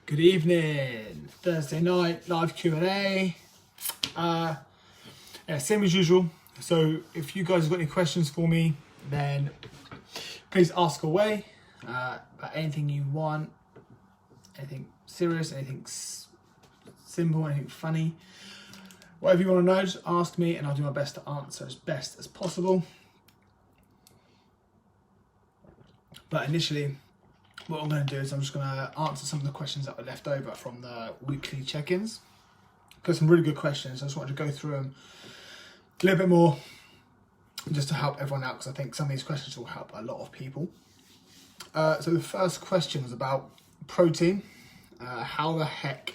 Good evening. Thursday night live Q&A. Same as usual. So if you guys have got any questions for me, then please ask away about anything you want, anything serious, anything simple, anything funny. Whatever you want to know, just ask me and I'll do my best to answer as best as possible. But initially, what I'm going to do is I'm just going to answer some of the questions that were left over from the weekly check-ins. Got some really good questions. I just wanted to go through them a little bit more just to help everyone out, because I think some of these questions will help a lot of people. So the first question was about protein. How the heck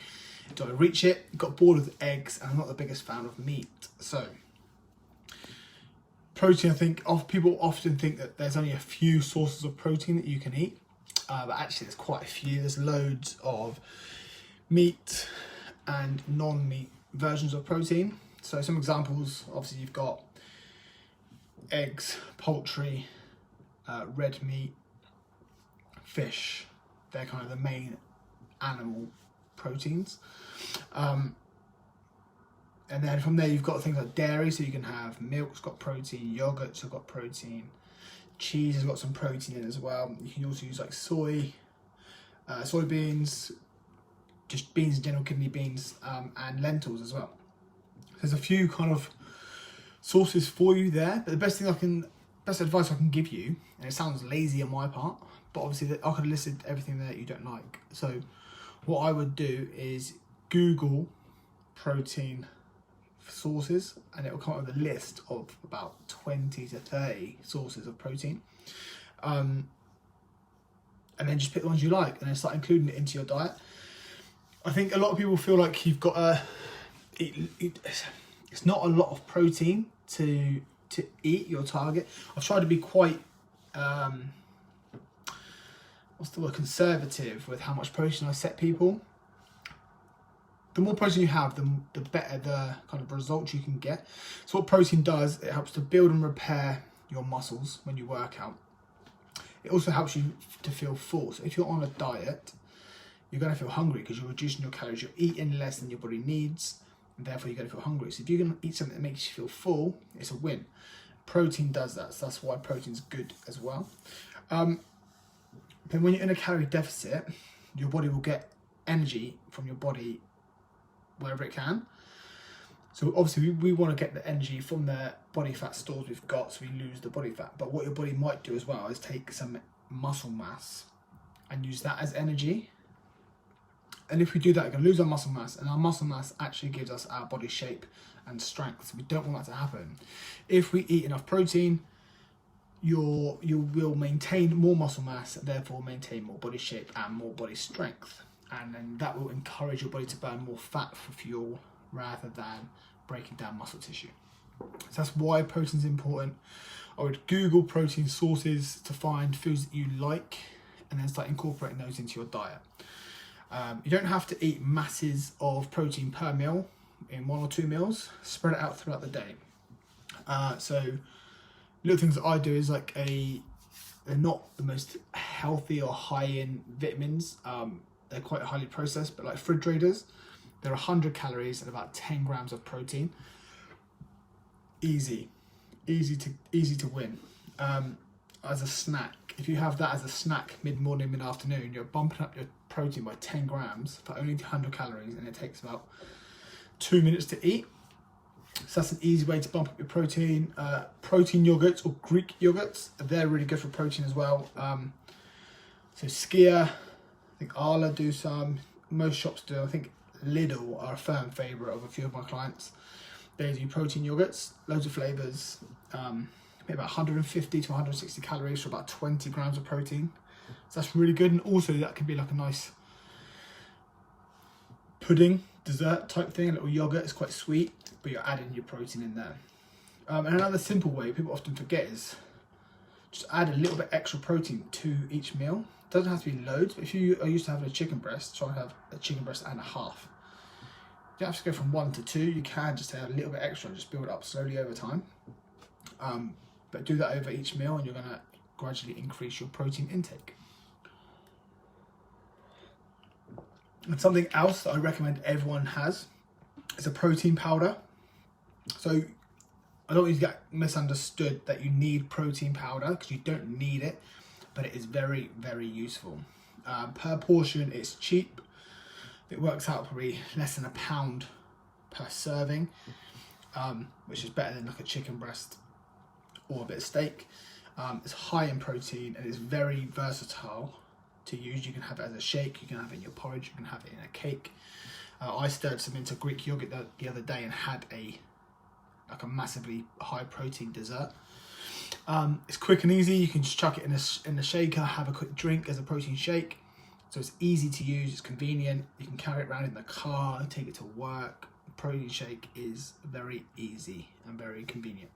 do I reach it? Got bored with eggs and I'm not the biggest fan of meat. So protein, I think people often think that there's only a few sources of protein that you can eat. But actually there's quite a few. There's loads of meat and non-meat versions of protein. So some examples, obviously you've got eggs, poultry, red meat, fish. They're kind of the main animal proteins. And then from there you've got things like dairy, so you can have milk's got protein, yogurts have got protein, cheese has got some protein in it as well. You can also use like soybeans, just beans in general, kidney beans, and lentils as well. There's a few kind of sources for you there, but the best advice I can give you, and it sounds lazy on my part, but obviously I could have listed everything there that you don't like. So what I would do is Google protein sources and it will come up with a list of about 20 to 30 sources of protein, and then just pick the ones you like and then start including it into your diet. I think a lot of people feel like you've got to eat, it's not a lot of protein to eat your target. I've tried to be quite conservative with how much protein I set people. The more protein you have, the better the kind of results you can get. So what protein does, it helps to build and repair your muscles when you work out. It also helps you to feel full. So if you're on a diet, you're going to feel hungry because you're reducing your calories. You're eating less than your body needs, and therefore you're going to feel hungry. So if you're going to eat something that makes you feel full, it's a win. Protein does that, so that's why protein's good as well. Then when you're in a calorie deficit, your body will get energy from your body wherever it can. So obviously we want to get the energy from the body fat stores we've got, so we lose the body fat. But what your body might do as well is take some muscle mass and use that as energy. And if we do that, we're going to lose our muscle mass, and our muscle mass actually gives us our body shape and strength. So we don't want that to happen. If we eat enough protein, you will maintain more muscle mass, and therefore maintain more body shape and more body strength. And then that will encourage your body to burn more fat for fuel rather than breaking down muscle tissue. So that's why protein's important. I would Google protein sources to find foods that you like and then start incorporating those into your diet. You don't have to eat masses of protein per meal in 1 or 2 meals. Spread it out throughout the day. So little things that I do is like they're not the most healthy or high in vitamins. They're quite highly processed, but like fridge raiders, they're 100 calories and about 10 grams of protein. Easy to win. As a snack, if you have that as a snack mid-morning, mid-afternoon, you're bumping up your protein by 10 grams for only 100 calories, and it takes about 2 minutes to eat. So that's an easy way to bump up your protein. Protein yogurts or Greek yogurts, they're really good for protein as well. So Skia, I think Arla do some, most shops do. I think Lidl are a firm favourite of a few of my clients. They do protein yogurts, loads of flavours, maybe about 150 to 160 calories for about 20 grams of protein. So that's really good, and also that could be like a nice pudding, dessert type thing, a little yogurt. It's quite sweet, but you're adding your protein in there. And another simple way people often forget is just add a little bit extra protein to each meal. It doesn't have to be loads, but if you are used to having a chicken breast, try and have a chicken breast and a half. You don't have to go from 1 to 2. You can just have a little bit extra and just build it up slowly over time. But do that over each meal and you're going to gradually increase your protein intake. And something else that I recommend everyone has is a protein powder. So I don't want you to get misunderstood that you need protein powder, because you don't need it, but it is very, very useful. Per portion, it's cheap. It works out probably less than £1 per serving, which is better than like a chicken breast or a bit of steak. It's high in protein and it's very versatile to use. You can have it as a shake, you can have it in your porridge, you can have it in a cake. I stirred some into Greek yogurt the other day and had a massively high protein dessert. It's quick and easy. You can just chuck it in the shaker, have a quick drink as a protein shake. So it's easy to use, it's convenient. You can carry it around in the car, take it to work. Protein shake is very easy and very convenient.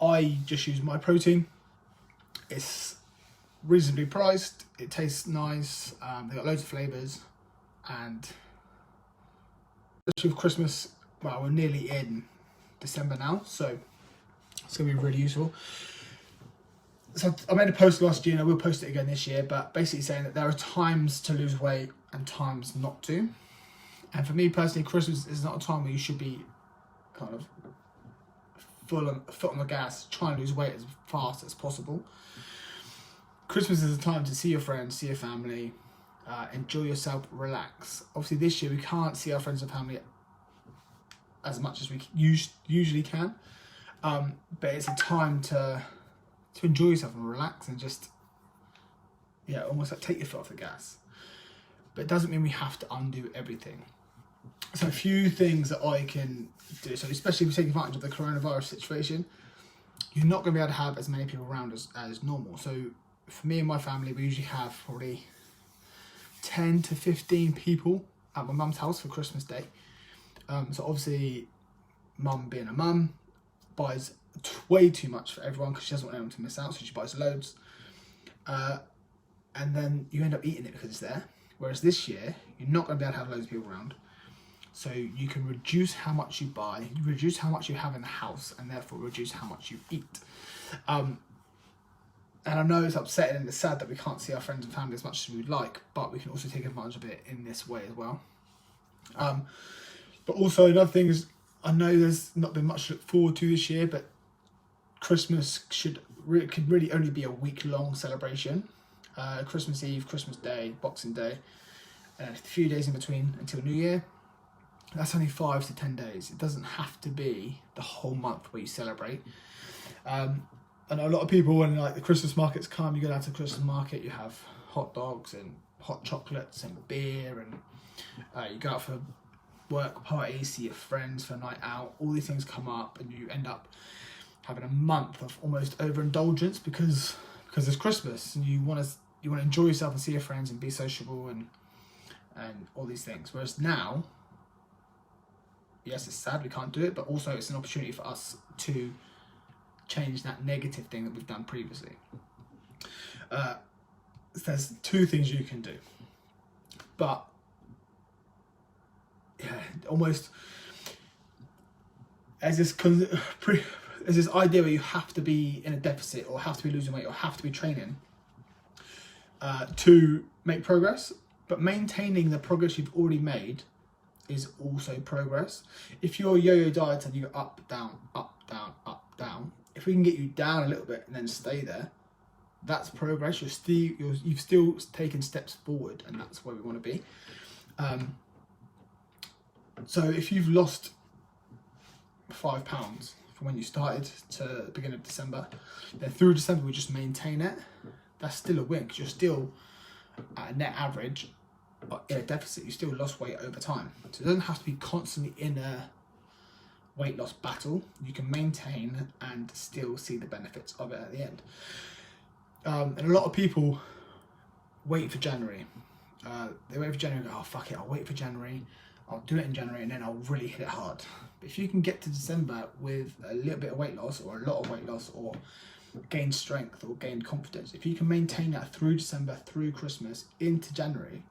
I just use My Protein. It's reasonably priced, it tastes nice, they've got loads of flavours, and especially with Christmas, well, we're nearly in December now, so it's going to be really useful. So I made a post last year and I will post it again this year, but basically saying that there are times to lose weight and times not to. And for me personally, Christmas is not a time where you should be kind of foot on the gas, trying to lose weight as fast as possible. Christmas is a time to see your friends, see your family, enjoy yourself, relax. Obviously this year we can't see our friends and family as much as we usually can, but it's a time to enjoy yourself and relax and just, yeah, almost like take your foot off the gas. But it doesn't mean we have to undo everything. So a few things that I can do, so especially if you're taking advantage of the coronavirus situation, you're not going to be able to have as many people around as normal. So for me and my family, we usually have probably 10 to 15 people at my mum's house for Christmas Day. So obviously mum being a mum buys way too much for everyone because she doesn't want anyone to miss out, so she buys loads. And then you end up eating it because it's there. Whereas this year, you're not going to be able to have loads of people around. So you can reduce how much you buy, reduce how much you have in the house, and therefore reduce how much you eat. And I know it's upsetting and it's sad that we can't see our friends and family as much as we'd like, but we can also take advantage of it in this way as well. But also another thing is, I know there's not been much to look forward to this year, but Christmas could really only be a week-long celebration. Christmas Eve, Christmas Day, Boxing Day, and a few days in between until New Year. That's only 5 to 10 days. It doesn't have to be the whole month where you celebrate. I know a lot of people, when like the Christmas markets come, you go down to the Christmas market, you have hot dogs and hot chocolates and beer, and you go out for work parties, see your friends for a night out. All these things come up, and you end up having a month of almost overindulgence because it's Christmas and you want to enjoy yourself and see your friends and be sociable and all these things. Whereas now, yes, it's sad we can't do it, but also it's an opportunity for us to change that negative thing that we've done previously. There's two things you can do, but yeah, almost as this idea where you have to be in a deficit or have to be losing weight or have to be training to make progress, but maintaining the progress you've already made is also progress. If you're a yo-yo diet and you go up, down, up, down, up, down, if we can get you down a little bit and then stay there, that's progress. You've still taken steps forward, and that's where we want to be. So if you've lost 5 pounds from when you started to the beginning of December, then through December we just maintain it. That's still a win because you're still at a net average in a deficit. You still lost weight over time. So it doesn't have to be constantly in a weight loss battle. You can maintain and still see the benefits of it at the end. And a lot of people wait for January. They wait for January and go, oh fuck it, I'll wait for January. I'll do it in January and then I'll really hit it hard. But if you can get to December with a little bit of weight loss or a lot of weight loss or gain strength or gain confidence, if you can maintain that through December, through Christmas, into January,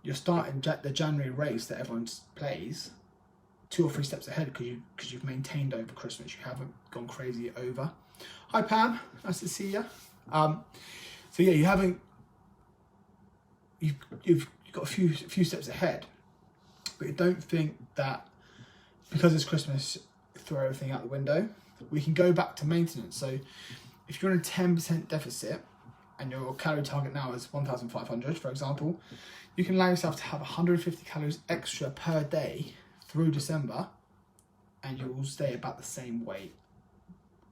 you're starting the January race that everyone plays 2 or 3 steps ahead because you've maintained over Christmas. You haven't gone crazy over. Hi Pam, nice to see you. So yeah, you haven't you've got a few steps ahead, but you don't think that because it's Christmas, throw everything out the window. We can go back to maintenance. So if you're in a 10% deficit and your calorie target now is 1,500, for example, you can allow yourself to have 150 calories extra per day through December, and you will stay about the same weight,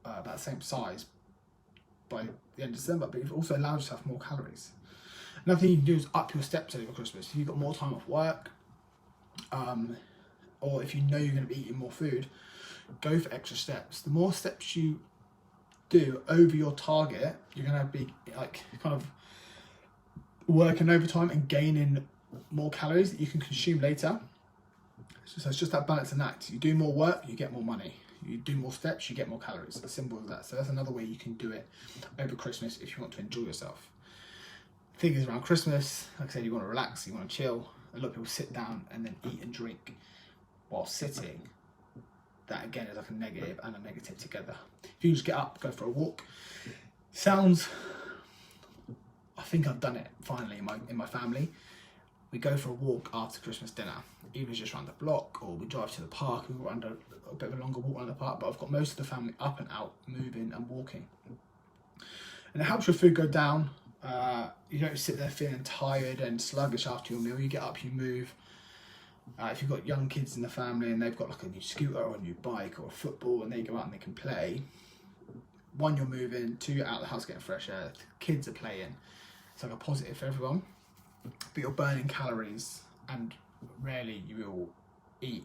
about the same size by the end of December, but you've also allowed yourself more calories. Another thing you can do is up your steps over Christmas. If you've got more time off work, or if you know you're going to be eating more food, go for extra steps. The more steps you do over your target, you're going to be like kind of working overtime and gaining more calories that you can consume later. So it's just that balancing act. You do more work, you get more money. You do more steps, you get more calories. As simple as that. So that's another way you can do it over Christmas if you want to enjoy yourself. The thing is, around Christmas, like I said, you want to relax, you want to chill. A lot of people sit down and then eat and drink while sitting. That again is like a negative and a negative together. If you just get up, go for a walk. Sounds, I think I've done it finally in my family. We go for a walk after Christmas dinner, even just around the block, or we drive to the park. We go under a bit of a longer walk around the park, but I've got most of the family up and out, moving and walking. And it helps your food go down. You don't sit there feeling tired and sluggish after your meal. You get up, you move. If you've got young kids in the family and they've got like a new scooter or a new bike or a football and they go out and they can play, one, you're moving, two, you're out of the house getting fresh air, kids are playing. It's like a positive for everyone. But you're burning calories, and rarely you will eat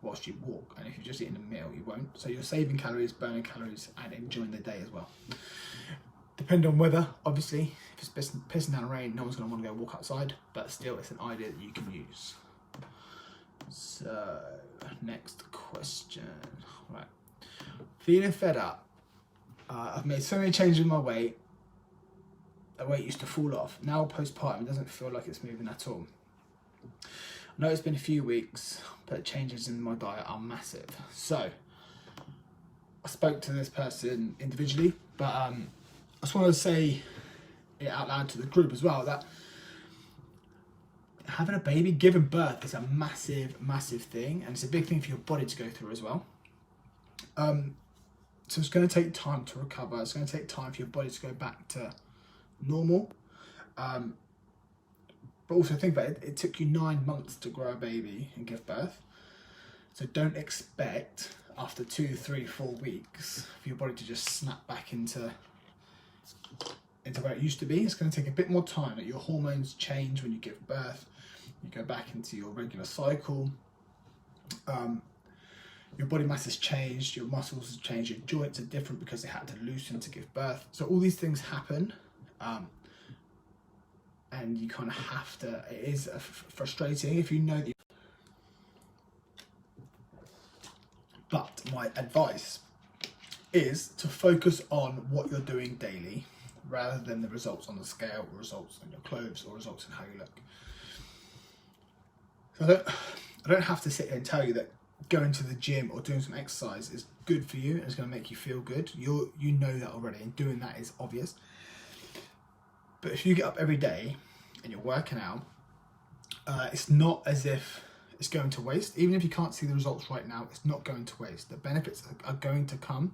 whilst you walk. And if you're just eating a meal, you won't. So you're saving calories, burning calories, and enjoying the day as well. Depending on weather, obviously. If it's pissing down rain, no one's going to want to go walk outside. But still, it's an idea that you can use. So, next question. Right. Feeling fed up. I've made so many changes in my weight. The weight used to fall off. Now postpartum, it doesn't feel like it's moving at all. I know it's been a few weeks, but changes in my diet are massive. So, I spoke to this person individually, but I just want to say it out loud to the group as well, that having a baby, giving birth, is a massive, massive thing, and it's a big thing for your body to go through as well. So it's going to take time to recover. It's going to take time for your body to go back to normal. But also think about it, it took you 9 months to grow a baby and give birth. So don't expect after 2, 3, 4 weeks for your body to just snap back into where it used to be. It's going to take a bit more time. Your hormones change when you give birth. You go back into your regular cycle. Your body mass has changed, your muscles have changed, your joints are different because they had to loosen to give birth. So all these things happen, and you kind of have to, it is frustrating if you know that. But my advice is to focus on what you're doing daily rather than the results on the scale, or results on your clothes, or results in how you look. So I don't have to sit here and tell you that going to the gym or doing some exercise is good for you and it's going to make you feel good. You know that already, and doing that is obvious. But if you get up every day and you're working out, it's not as if it's going to waste. Even if you can't see the results right now, it's not going to waste. The benefits are going to come,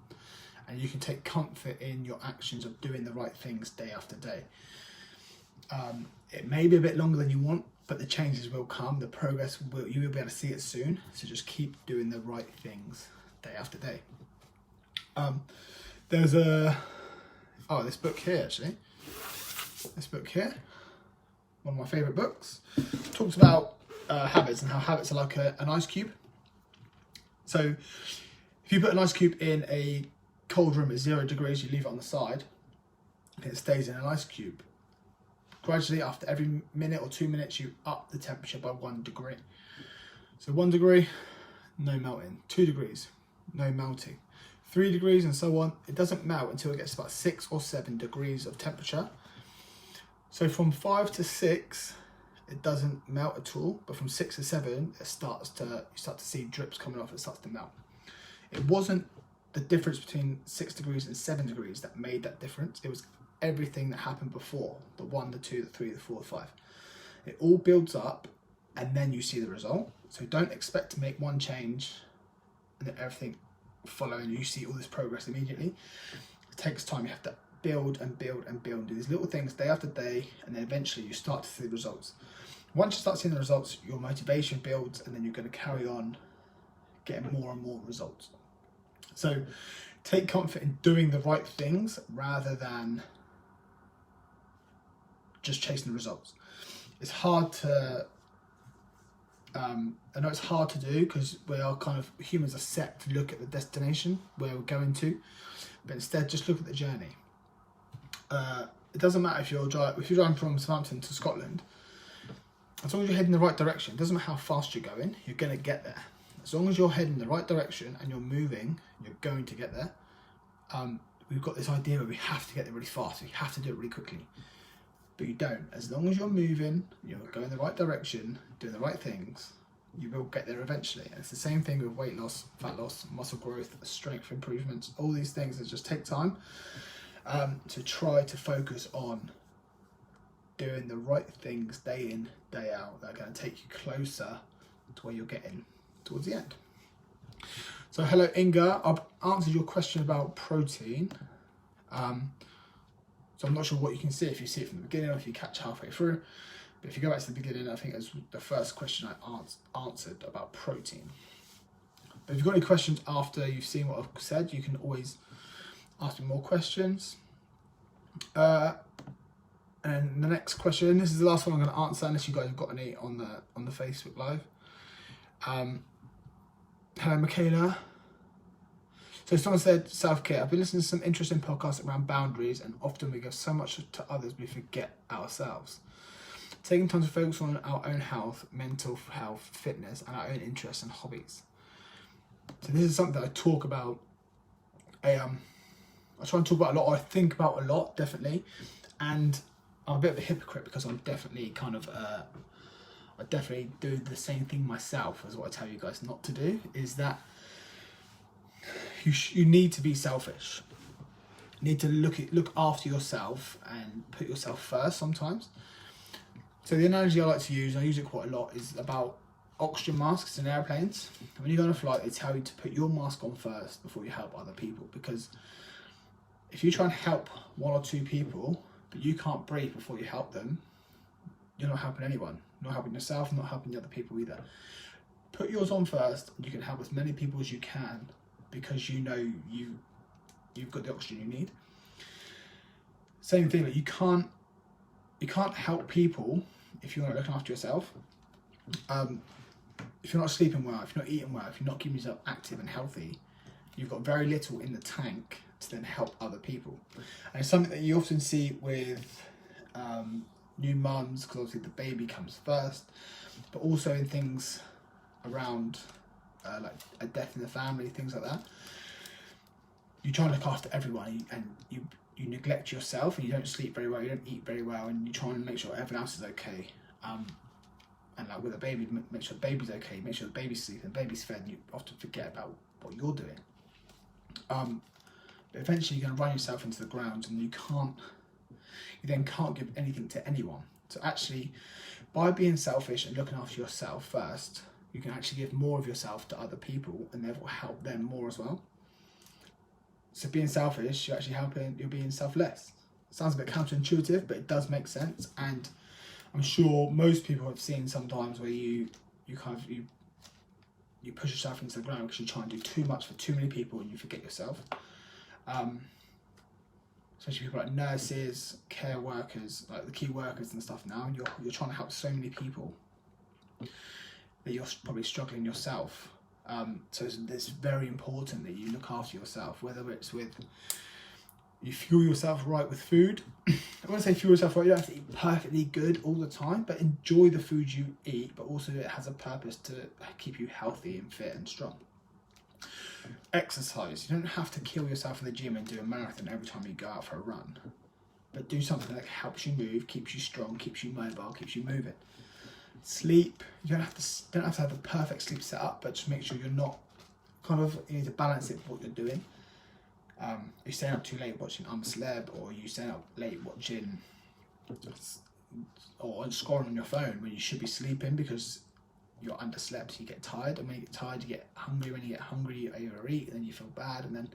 and you can take comfort in your actions of doing the right things day after day. It may be a bit longer than you want, but the changes will come. The progress, you will be able to see it soon. So just keep doing the right things day after day. There's this book here actually. This book here, one of my favourite books, talks about habits and how habits are like an ice cube. So if you put an ice cube in a cold room at 0 degrees, you leave it on the side, and it stays in an ice cube. Gradually, after every minute or 2 minutes, you up the temperature by 1 degree. So 1 degree, no melting. 2 degrees, no melting. 3 degrees and so on. It doesn't melt until it gets about 6 or 7 degrees of temperature. So from 5 to 6, it doesn't melt at all. But from 6 to 7, you start to see drips coming off. It starts to melt. It wasn't the difference between 6 degrees and 7 degrees that made that difference. It was everything that happened before, the 1, the 2, the 3, the 4, the 5. It all builds up and then you see the result. So don't expect to make one change and then everything follow and you see all this progress immediately. It takes time. You have to build and build and build and do these little things day after day, and then eventually you start to see the results. Once you start seeing the results, your motivation builds, and then you're going to carry on getting more and more results. So take comfort in doing the right things rather than just chasing the results. It's hard to I know it's hard to do because we are kind of, humans are set to look at the destination where we're going to, but instead just look at the journey. It doesn't matter if you're driving from Southampton to Scotland, as long as you're heading in the right direction. It doesn't matter how fast you're going to get there. As long as you're heading in the right direction and you're moving, you're going to get there. We've got this idea where we have to get there really fast, we have to do it really quickly. But you don't. As long as you're moving, you're going in the right direction, doing the right things, you will get there eventually. And it's the same thing with weight loss, fat loss, muscle growth, strength improvements, all these things that just take time. To try to focus on doing the right things day in, day out, that are going to take you closer to where you're getting towards the end. So hello Inga, I've answered your question about protein. So I'm not sure what you can see, if you see it from the beginning or if you catch halfway through. But if you go back to the beginning, I think it was the first question I answered about protein. But if you've got any questions after you've seen what I've said, you can always ask me more questions. And the next question, this is the last one I'm going to answer, unless you guys have got any on the Facebook Live. Hello Michaela. So someone said, self-care. I've been listening to some interesting podcasts around boundaries, and often we give so much to others we forget ourselves. Taking time to focus on our own health, mental health, fitness, and our own interests and hobbies. So this is something that I talk about. I try and talk about a lot, or I think about a lot, definitely. And I'm a bit of a hypocrite because I'm definitely I definitely do the same thing myself as what I tell you guys not to do, is that you need to be selfish. You need to look after yourself and put yourself first sometimes. So the analogy I like to use, and I use it quite a lot, is about oxygen masks in airplanes. When you go on a flight, they tell you to put your mask on first before you help other people, because if you try and help one or two people but you can't breathe before you help them, you're not helping anyone. You're not helping yourself, not helping the other people either. Put yours on first, and you can help as many people as you can, because you know you've got the oxygen you need. Same thing, that you can't help people if you're not looking after yourself. If you're not sleeping well, if you're not eating well, if you're not keeping yourself active and healthy, you've got very little in the tank to then help other people. And it's something that you often see with new mums, because obviously the baby comes first, but also in things around like a death in the family, things like that. You try and look after everyone, and you neglect yourself, and you don't sleep very well, you don't eat very well, and you try and make sure everyone else is okay. And like with a baby, make sure the baby's okay, make sure the baby's sleeping, the baby's fed, and you often forget about what you're doing. But eventually you're going to run yourself into the ground, and you then can't give anything to anyone. So actually, by being selfish and looking after yourself first, you can actually give more of yourself to other people, and therefore help them more as well. So being selfish, you're being selfless. It sounds a bit counterintuitive, but it does make sense. And I'm sure most people have seen sometimes where you push yourself into the ground because you try and do too much for too many people and you forget yourself. Especially people like nurses, care workers, like the key workers and stuff now. You're trying to help so many people that you're probably struggling yourself. So it's very important that you look after yourself, whether it's with, you fuel yourself right with food. I want to say fuel yourself right, you don't have to eat perfectly good all the time, but enjoy the food you eat, but also it has a purpose to keep you healthy and fit and strong. Exercise. You don't have to kill yourself in the gym and do a marathon every time you go out for a run, but do something that helps you move, keeps you strong, keeps you mobile, keeps you moving. Sleep. You don't have to have a perfect sleep set up, but just make sure you're not you need to balance it with what you're doing. You're staying up too late watching Celeb, or you staying up late watching or scrolling on your phone when you should be sleeping because you're underslept. You get tired, and when you get tired, you get hungry. When you get hungry, you overeat, and then you feel bad, and then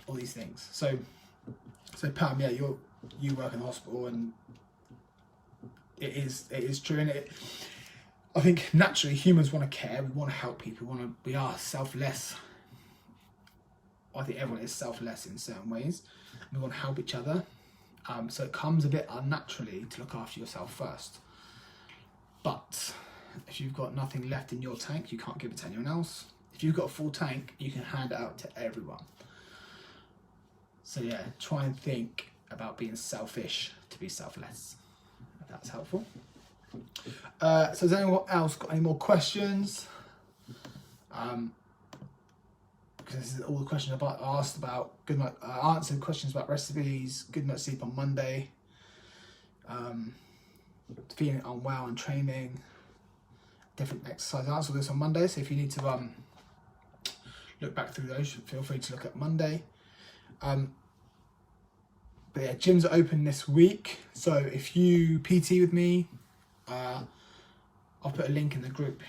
all these things. So Pam, yeah, you work in the hospital, and it is true, and I think naturally humans want to care. We want to help people. We are selfless. I think everyone is selfless in certain ways. We want to help each other. So it comes a bit unnaturally to look after yourself first. But if you've got nothing left in your tank, you can't give it to anyone else. If you've got a full tank, you can hand it out to everyone. So yeah, try and think about being selfish to be selfless, if that's helpful. So has anyone else got any more questions? Because this is all the questions I've asked about. Good night. Answered questions about recipes. Good night's sleep on Monday. Feeling unwell and training. Different exercise. I answered this on Monday. So if you need to look back through those, feel free to look at Monday. But yeah, gyms are open this week. So if you PT with me, I'll put a link in the group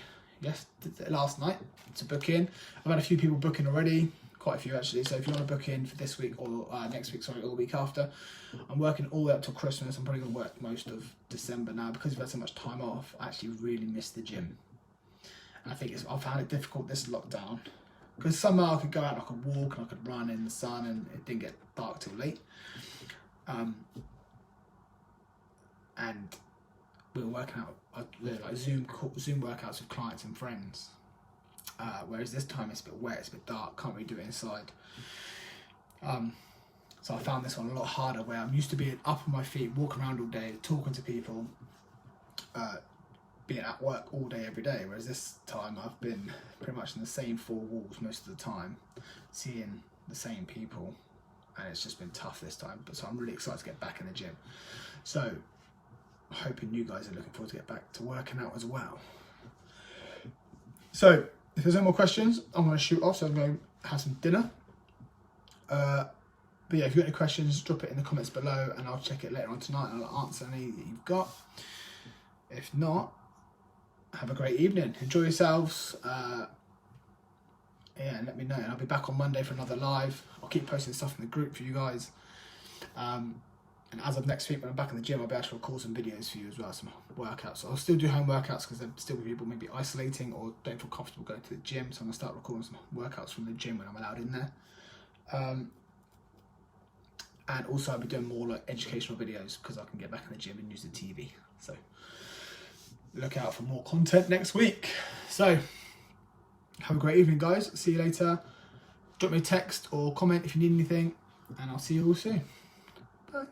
last night to book in. I've had a few people book in already, quite a few actually. So if you want to book in for this week or next week, or the week after, I'm working all the way up till Christmas. I'm probably going to work most of December now because we've had so much time off. I actually really miss the gym. I think I've found it difficult this lockdown because summer I could go out and I could walk and I could run in the sun and it didn't get dark till late. And we were working out like Zoom workouts with clients and friends. Whereas this time it's a bit wet, it's a bit dark, can't really do it inside. So I found this one a lot harder, where I'm used to being up on my feet, walking around all day, talking to people, being at work all day, every day. Whereas this time I've been pretty much in the same four walls most of the time, seeing the same people, and it's just been tough this time. But so I'm really excited to get back in the gym. So hoping you guys are looking forward to get back to working out as well. So if there's no more questions, I'm going to shoot off. So I'm going to have some dinner. But yeah, if you've got any questions, drop it in the comments below and I'll check it later on tonight and I'll answer any that you've got. If not, have a great evening. Enjoy yourselves. Yeah, and let me know. And I'll be back on Monday for another live. I'll keep posting stuff in the group for you guys. And as of next week, when I'm back in the gym, I'll be able to record some videos for you as well, some workouts. So I'll still do home workouts because there'll still be people maybe isolating or don't feel comfortable going to the gym. So I'm going to start recording some workouts from the gym when I'm allowed in there. And also I'll be doing more like educational videos because I can get back in the gym and use the TV. So look out for more content next week. So have a great evening, guys. See you later. Drop me a text or comment if you need anything, and I'll see you all soon. Bye.